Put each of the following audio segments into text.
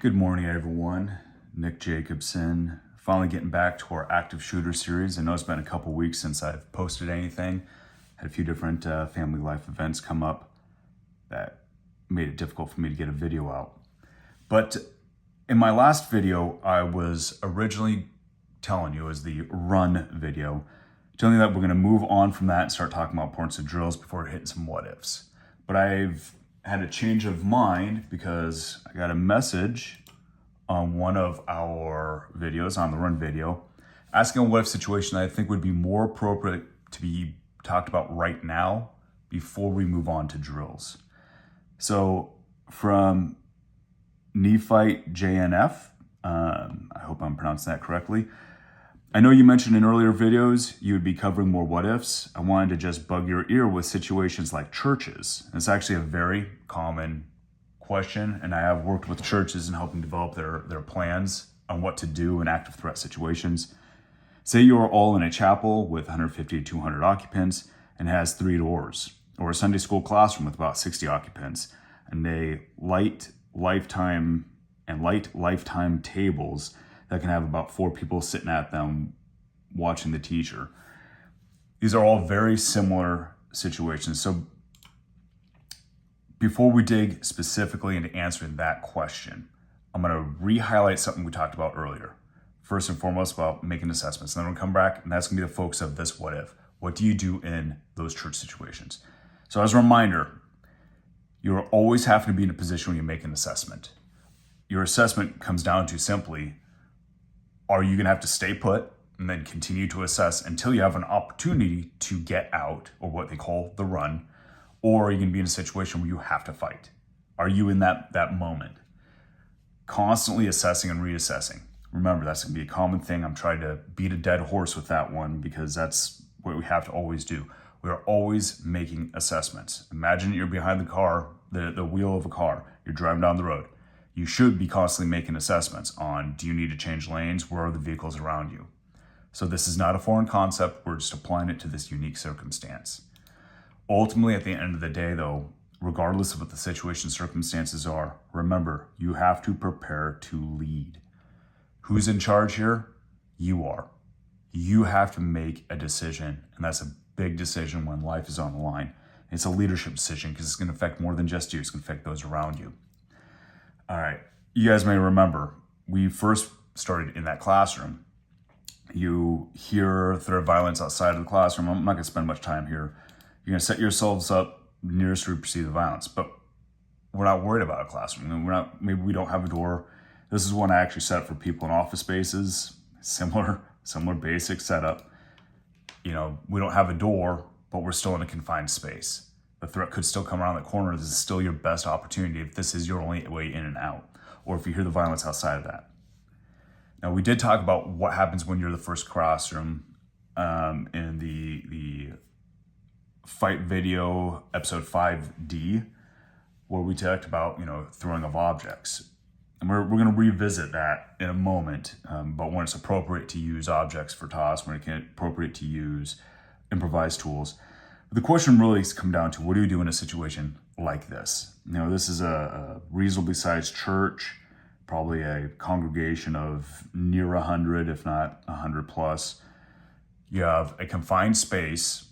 Good morning, everyone. Nick Jacobson. Finally getting back to our active shooter series. I know it's been a couple weeks since I've posted anything. Had a few different family life events come up that made it difficult for me to get a video out. But in my last video, I was originally telling you, as the run video, telling you that we're going to move on from that and start talking about importance of drills before hitting some what ifs. But I've had a change of mind because I got a message on one of our videos, on the run video, asking a what if situation that I think would be more appropriate to be talked about right now before we move on to drills. So from Nephite JNF, I hope I'm pronouncing that correctly. I know you mentioned in earlier videos you would be covering more what ifs. I wanted to just bug your ear with situations like churches. It's actually a very common question, and I have worked with churches in helping develop their plans on what to do in active threat situations. Say you are all in a chapel with 150 to 200 occupants and has 3 doors, or a Sunday school classroom with about 60 occupants, and light lifetime tables that can have about 4 people sitting at them watching the teacher. These are all very similar situations. So before we dig specifically into answering that question, I'm going to re-highlight something we talked about earlier. First and foremost, about making assessments. And then we'll come back, and that's going to be the focus of this what if. What do you do in those church situations? So as a reminder, you always have to be in a position when you make an assessment. Your assessment comes down to simply, are you going to have to stay put and then continue to assess until you have an opportunity to get out, or what they call the run, or are you going to be in a situation where you have to fight? Are you in that moment? Constantly assessing and reassessing. Remember, that's going to be a common thing. I'm trying to beat a dead horse with that one because that's what we have to always do. We are always making assessments. Imagine you're behind the car, the wheel of a car. You're driving down the road. You should be constantly making assessments on, do you need to change lanes? Where are the vehicles around you? So this is not a foreign concept. We're just applying it to this unique circumstance. Ultimately, at the end of the day, though, regardless of what the situation circumstances are, remember, you have to prepare to lead. Who's in charge here? You are. You have to make a decision, and that's a big decision when life is on the line. It's a leadership decision because it's going to affect more than just you. It's going to affect those around you. All right, you guys may remember, we first started in that classroom. You hear threat of violence outside of the classroom. I'm not going to spend much time here. You're going to set yourselves up nearest to perceive the violence, but we're not worried about a classroom. Maybe we don't have a door. This is one I actually set up for people in office spaces. Similar basic setup. We don't have a door, but we're still in a confined space. The threat could still come around the corner. This is still your best opportunity if this is your only way in and out, or if you hear the violence outside of that. Now, we did talk about what happens when you're the first classroom in the fight video, episode 5D, where we talked about, throwing of objects. And we're going to revisit that in a moment, but when it's appropriate to use objects for toss, when it's appropriate to use improvised tools. The question really has come down to, what do you do in a situation like this? This is a reasonably sized church, probably a congregation of near 100, if not 100 plus. You have a confined space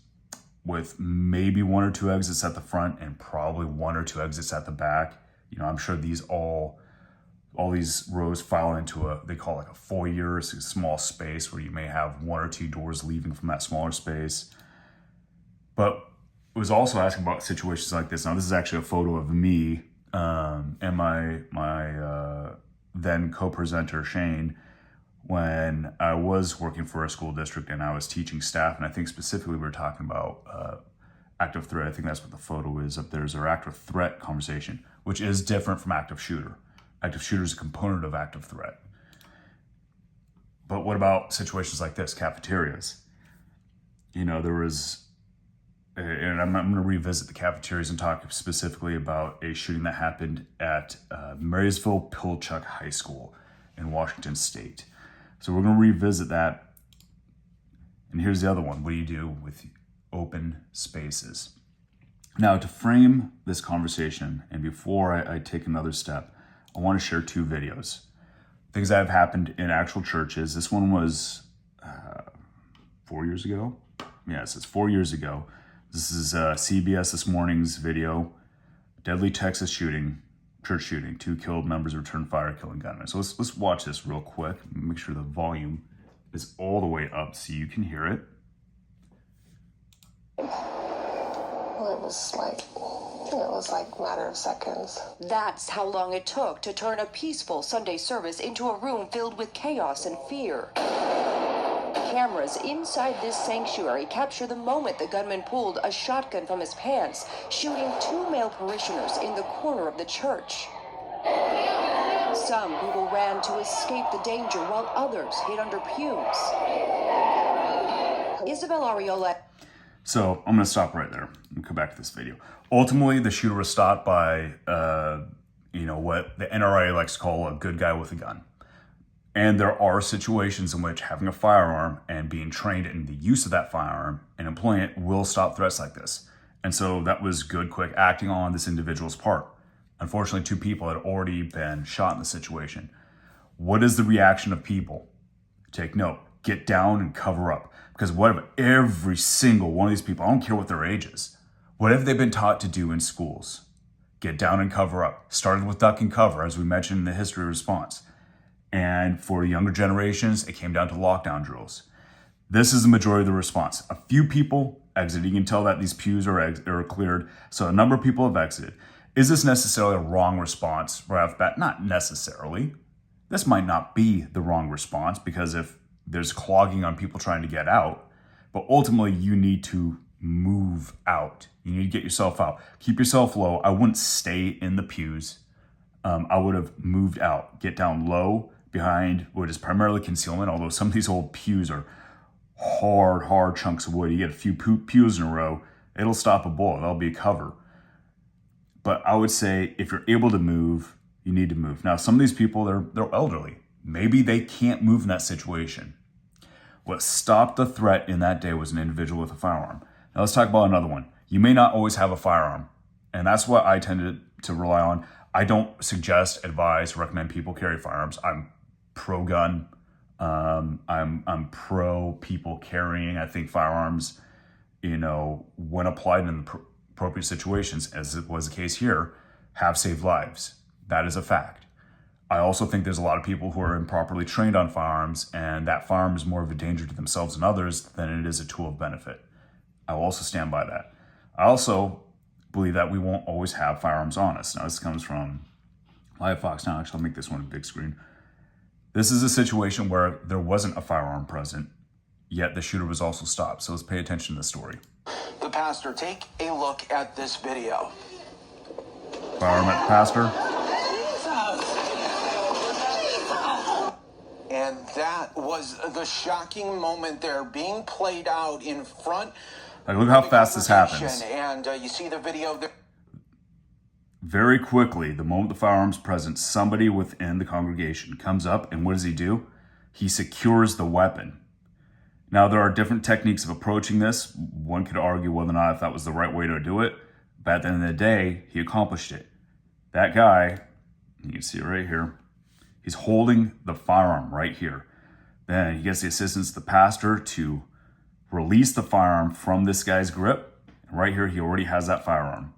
with maybe 1 or 2 exits at the front and probably 1 or 2 exits at the back. I'm sure all these rows file into they call it like a foyer. It's a small space where you may have 1 or 2 doors leaving from that smaller space. But it was also asking about situations like this. Now, this is actually a photo of me and my then co-presenter, Shane, when I was working for a school district and I was teaching staff. And I think specifically we were talking about active threat. I think that's what the photo is up there, is our active threat conversation, which is different from active shooter. Active shooter is a component of active threat. But what about situations like this, cafeterias? There was, and I'm going to revisit the cafeterias and talk specifically about a shooting that happened at Marysville-Pilchuck High School in Washington State. So we're going to revisit that. And here's the other one. What do you do with open spaces? Now, to frame this conversation, and before I take another step, I want to share two videos. Things that have happened in actual churches. This one was 4 years ago. Yes, it's 4 years ago. This is CBS This Morning's video. Deadly Texas shooting, church shooting. 2 killed, members returned fire, killing gunmen. So let's watch this real quick. Make sure the volume is all the way up so you can hear it. Well, it was like a matter of seconds. That's how long it took to turn a peaceful Sunday service into a room filled with chaos and fear. Cameras inside this sanctuary capture the moment the gunman pulled a shotgun from his pants, shooting 2 male parishioners in the corner of the church. Some people ran to escape the danger while others hid under pews. Isabel Ariola. So I'm going to stop right there and come back to this video. Ultimately, the shooter was stopped by, what the NRA likes to call a good guy with a gun. And there are situations in which having a firearm and being trained in the use of that firearm and employing it will stop threats like this. And so that was good, quick acting on this individual's part. Unfortunately, 2 people had already been shot in the situation. What is the reaction of people? Take note. Get down and cover up. Because what if every single one of these people, I don't care what their age is, what have they been taught to do in schools? Get down and cover up. Started with duck and cover, as we mentioned in the history response. And for younger generations, it came down to lockdown drills. This is the majority of the response. A few people exited. You can tell that these pews are cleared. So a number of people have exited. Is this necessarily a wrong response right off the bat? Not necessarily. This might not be the wrong response because if there's clogging on people trying to get out, but ultimately you need to move out. You need to get yourself out. Keep yourself low. I wouldn't stay in the pews. I would have moved out. Get down low behind what is primarily concealment, although some of these old pews are hard chunks of wood. You get a few pews in a row, it'll stop a bullet. That'll be a cover. But I would say if you're able to move, you need to move. Now, some of these people, they're elderly. Maybe they can't move in that situation. What stopped the threat in that day was an individual with a firearm. Now let's talk about another one. You may not always have a firearm, and that's what I tended to rely on. I don't suggest, advise, recommend people carry firearms. I'm pro-gun. I'm pro people carrying. I think firearms, when applied in the appropriate situations, as it was the case here, have saved lives. That is a fact. I also think there's a lot of people who are improperly trained on firearms, and that firearm is more of a danger to themselves and others than it is a tool of benefit. I will also stand by that. I also believe that we won't always have firearms on us. Now, this comes from Live Fox. Now, actually, I'll make this one a big screen. This is a situation where there wasn't a firearm present, yet the shooter was also stopped. So let's pay attention to the story. The pastor, take a look at this video. Firearm at the pastor. And that was the shocking moment there being played out in front. Like, look how fast this happens. And you see the video there. Very quickly, the moment the firearm's present, somebody within the congregation comes up, and what does he do? He secures the weapon. Now, there are different techniques of approaching this. One could argue whether or not if that was the right way to do it, but at the end of the day, he accomplished it. That guy, you can see it right here, he's holding the firearm right here. Then he gets the assistance of the pastor to release the firearm from this guy's grip. And right here, he already has that firearm.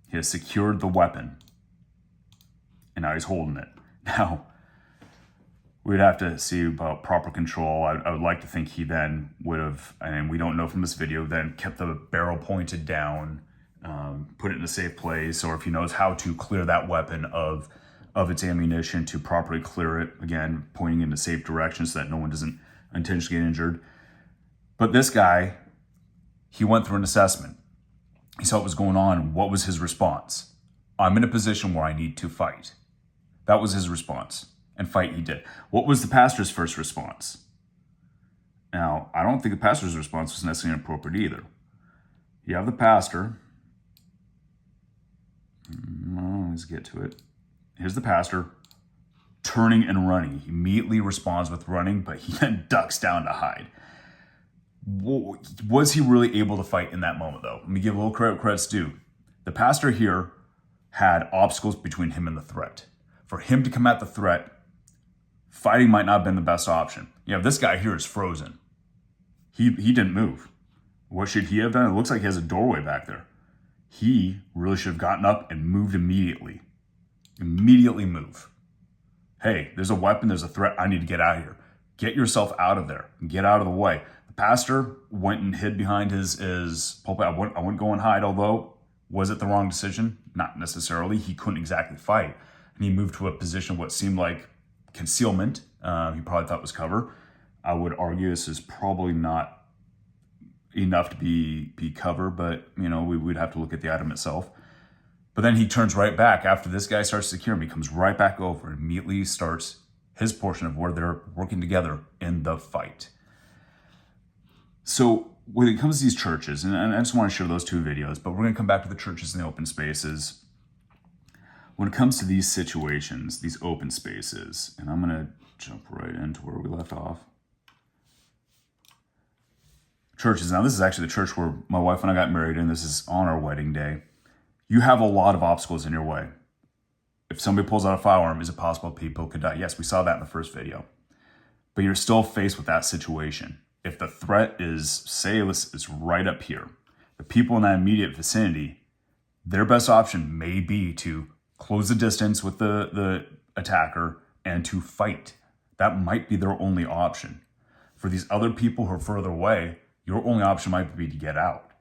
He has secured the weapon. And now he's holding it. Now, we'd have to see about proper control. I would like to think he then would have, and we don't know from this video, then kept the barrel pointed down, put it in a safe place, or if he knows how to clear that weapon of its ammunition to properly clear it, again, pointing in a safe direction so that no one doesn't intentionally get injured. But this guy, he went through an assessment. He saw what was going on. What was his response? I'm in a position where I need to fight. That was his response. And fight he did. What was the pastor's first response? Now, I don't think the pastor's response was necessarily inappropriate either. You have the pastor. Let's get to it. Here's the pastor turning and running. He immediately responds with running, but he then ducks down to hide. Was he really able to fight in that moment, though? Let me give a little credit's due. The pastor here had obstacles between him and the threat. For him to come at the threat, fighting might not have been the best option. This guy here is frozen. He didn't move. What should he have done? It looks like he has a doorway back there. He really should have gotten up and moved immediately. Immediately move. Hey, there's a weapon, there's a threat, I need to get out of here. Get yourself out of there. Get out of the way. The pastor went and hid behind his pulpit. I wouldn't go and hide, although, was it the wrong decision? Not necessarily. He couldn't exactly fight. And he moved to a position of what seemed like concealment. He probably thought was cover. I would argue this is probably not enough to be cover, but we would have to look at the item itself. But then he turns right back after this guy starts securing him. He comes right back over and immediately starts his portion of where they're working together in the fight. So when it comes to these churches, and I just want to share those two videos, but we're going to come back to the churches and the open spaces. When it comes to these situations, these open spaces, and I'm going to jump right into where we left off. Churches. Now, this is actually the church where my wife and I got married, and this is on our wedding day. You have a lot of obstacles in your way. If somebody pulls out a firearm, is it possible people could die? Yes, we saw that in the first video. But you're still faced with that situation. If the threat is, say, it's right up here, the people in that immediate vicinity, their best option may be to close the distance with the attacker and to fight. That might be their only option. For these other people who are further away, your only option might be to get out.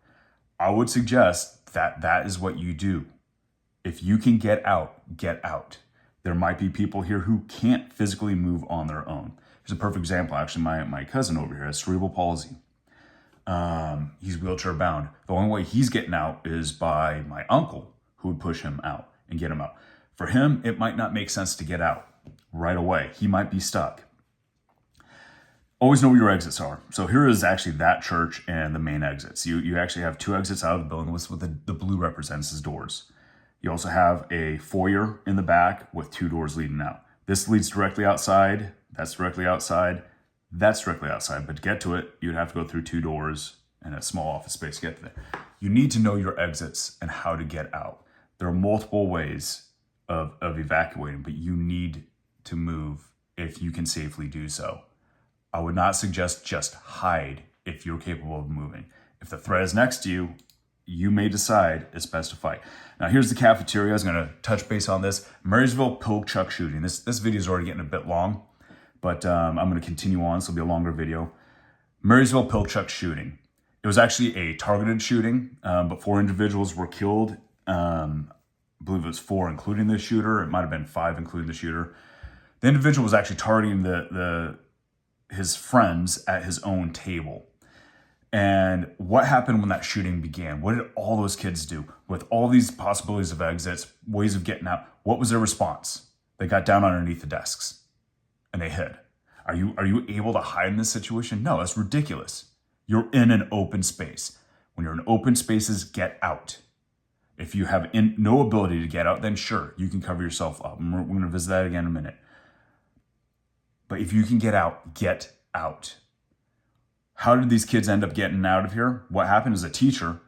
I would suggest that is what you do. If you can get out, get out. There might be people here who can't physically move on their own. Here's a perfect example. Actually, my cousin over here has cerebral palsy. He's wheelchair bound. The only way he's getting out is by my uncle, who would push him out and get him out. For him, it might not make sense to get out right away. He might be stuck. Always know where your exits are. So here is actually that church and the main exits. You actually have two exits out of the building. This is what the blue represents as doors. You also have a foyer in the back with two doors leading out. This leads directly outside. That's directly outside. That's directly outside. But to get to it, you'd have to go through two doors and a small office space to get there. You need to know your exits and how to get out. There are multiple ways of evacuating, but you need to move if you can safely do so. I would not suggest just hide if you're capable of moving. If the threat is next to you, you may decide it's best to fight. Now here's the cafeteria. I was going to touch base on this. Marysville Pilchuck shooting. This video is already getting a bit long, but I'm going to continue on, so it'll be a longer video. Marysville Pilchuck shooting. It was actually a targeted shooting, but 4 individuals were killed. I believe it was 4, including the shooter. It might have been 5, including the shooter. The individual was actually targeting his friends at his own table. And what happened when that shooting began? What did all those kids do? With all these possibilities of exits, ways of getting out, what was their response? They got down underneath the desks and they hid. Are you able to hide in this situation? No, that's ridiculous. You're in an open space. When you're in open spaces, get out. If you have no ability to get out, then sure, you can cover yourself up. And we're going to visit that again in a minute. But if you can get out, get out. How did these kids end up getting out of here? What happened is a teacher,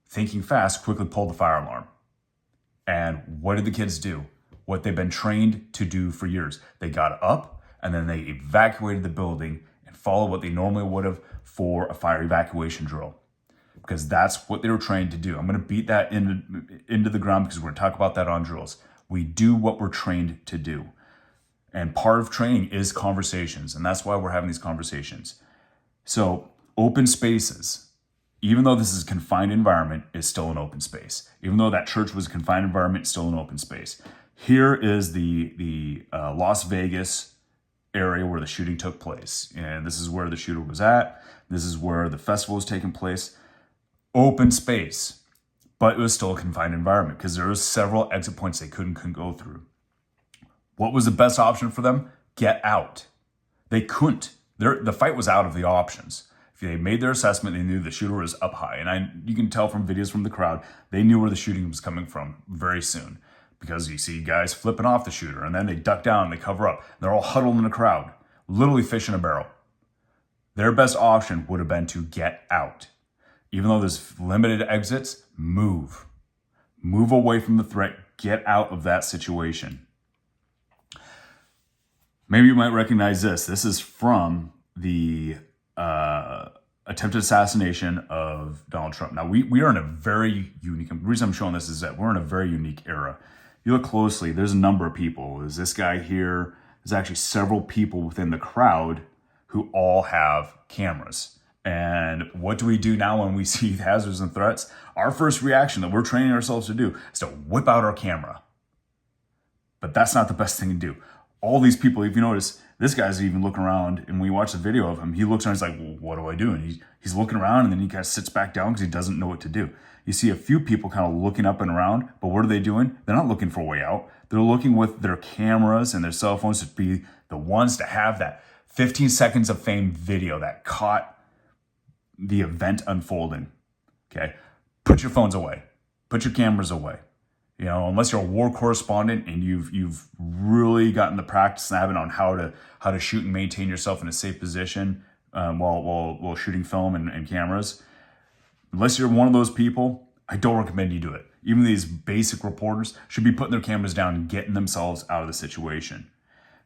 thinking fast, quickly pulled the fire alarm. And what did the kids do? What they've been trained to do for years. They got up and then they evacuated the building and followed what they normally would have for a fire evacuation drill. Because that's what they were trained to do. I'm going to beat that into the ground because we're going to talk about that on drills. We do what we're trained to do. And part of training is conversations. And that's why we're having these conversations. So open spaces, even though this is a confined environment, is still an open space. Even though that church was a confined environment, it's still an open space. Here is the Las Vegas area where the shooting took place. And this is where the shooter was at. This is where the festival was taking place. Open space, but it was still a confined environment because there was several exit points they couldn't go through. What was the best option for them? Get out. They couldn't. The fight was out of the options. If they made their assessment, they knew the shooter was up high. And you can tell from videos from the crowd, they knew where the shooting was coming from very soon. Because you see guys flipping off the shooter, and then they duck down and they cover up. They're all huddled in a crowd, literally fish in a barrel. Their best option would have been to get out. Even though there's limited exits, move. Move away from the threat. Get out of that situation. Maybe you might recognize this. This is from the attempted assassination of Donald Trump. Now, we are in a very unique, the reason I'm showing this is that we're in a very unique era. You look closely, there's a number of people. There's this guy here. There's actually several people within the crowd who all have cameras. And what do we do now when we see hazards and threats? Our first reaction that we're training ourselves to do is to whip out our camera. But that's not the best thing to do. All these people, if you notice, this guy's even looking around, and when you watch the video of him, he looks around, he's like, well, what do I do? And he's looking around, and then he kind of sits back down because he doesn't know what to do. You see a few people kind of looking up and around, but what are they doing? They're not looking for a way out. They're looking with their cameras and their cell phones to be the ones to have that 15 seconds of fame video that caught the event unfolding. Okay? Put your phones away. Put your cameras away. You know, unless you're a war correspondent and you've really gotten the practice and habit on how to shoot and maintain yourself in a safe position while shooting film and cameras. Unless you're one of those people, I don't recommend you do it. Even these basic reporters should be putting their cameras down and getting themselves out of the situation.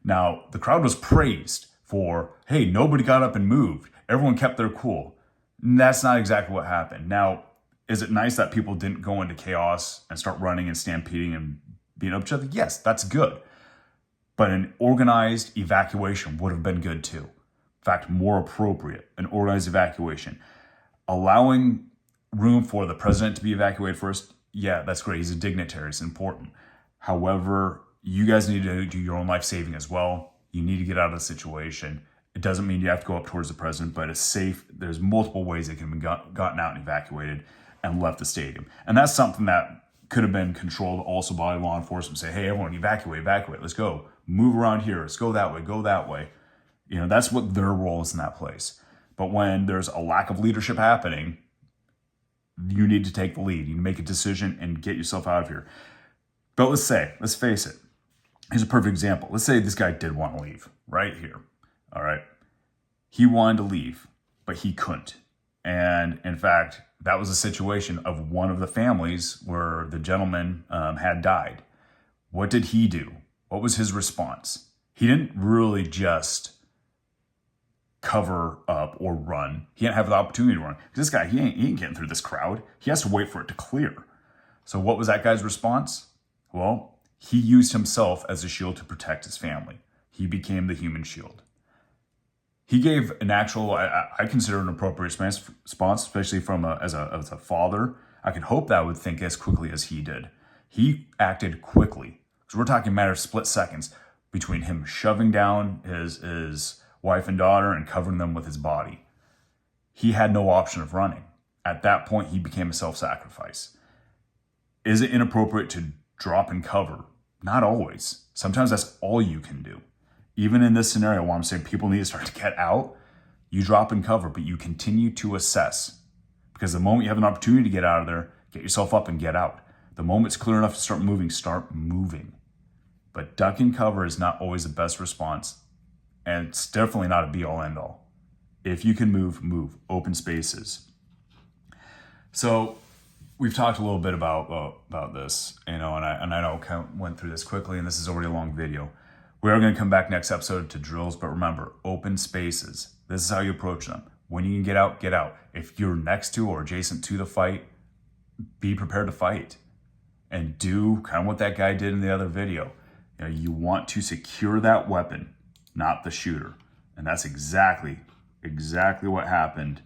Now, the crowd was praised for, hey, nobody got up and moved. Everyone kept their cool. And that's not exactly what happened. Now, is it nice that people didn't go into chaos and start running and stampeding and beating up each other? Yes, that's good. But an organized evacuation would have been good too. In fact, more appropriate, an organized evacuation. Allowing room for the president to be evacuated first, yeah, that's great. He's a dignitary, it's important. However, you guys need to do your own life saving as well. You need to get out of the situation. It doesn't mean you have to go up towards the president, but it's safe. There's multiple ways they can be gotten out and evacuated and left the stadium. And that's something that could have been controlled also by law enforcement. Say, hey, everyone, evacuate, let's go. Move around here, let's go that way. You know, that's what their role is in that place. But when there's a lack of leadership happening, you need to take the lead. You need to make a decision and get yourself out of here. But let's face it. Here's a perfect example. Let's say this guy did want to leave right here. All right. He wanted to leave, but he couldn't. And in fact, that was a situation of one of the families where the gentleman had died. What did he do? What was his response? He didn't really just cover up or run. He didn't have the opportunity to run. Because this guy, he ain't getting through this crowd. He has to wait for it to clear. So what was that guy's response? Well, he used himself as a shield to protect his family. He became the human shield. He gave an actual, I consider an appropriate response, especially as a father. I could hope that I would think as quickly as he did. He acted quickly. So we're talking a matter of split seconds between him shoving down his wife and daughter and covering them with his body. He had no option of running. At that point, he became a self-sacrifice. Is it inappropriate to drop and cover? Not always. Sometimes that's all you can do. Even in this scenario where I'm saying people need to start to get out, you drop and cover, but you continue to assess. Because the moment you have an opportunity to get out of there, get yourself up and get out. The moment it's clear enough to start moving. But duck and cover is not always the best response. And it's definitely not a be-all, end-all. If you can move. Open spaces. So we've talked a little bit about this, and I know I kind of went through this quickly, and this is already a long video. We are going to come back next episode to drills, but remember, open spaces. This is how you approach them. When you can get out, get out. If you're next to or adjacent to the fight, be prepared to fight. And do kind of what that guy did in the other video. You know, you want to secure that weapon, not the shooter. And that's exactly what happened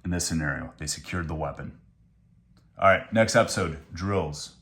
in this scenario. They secured the weapon. All right, next episode, drills.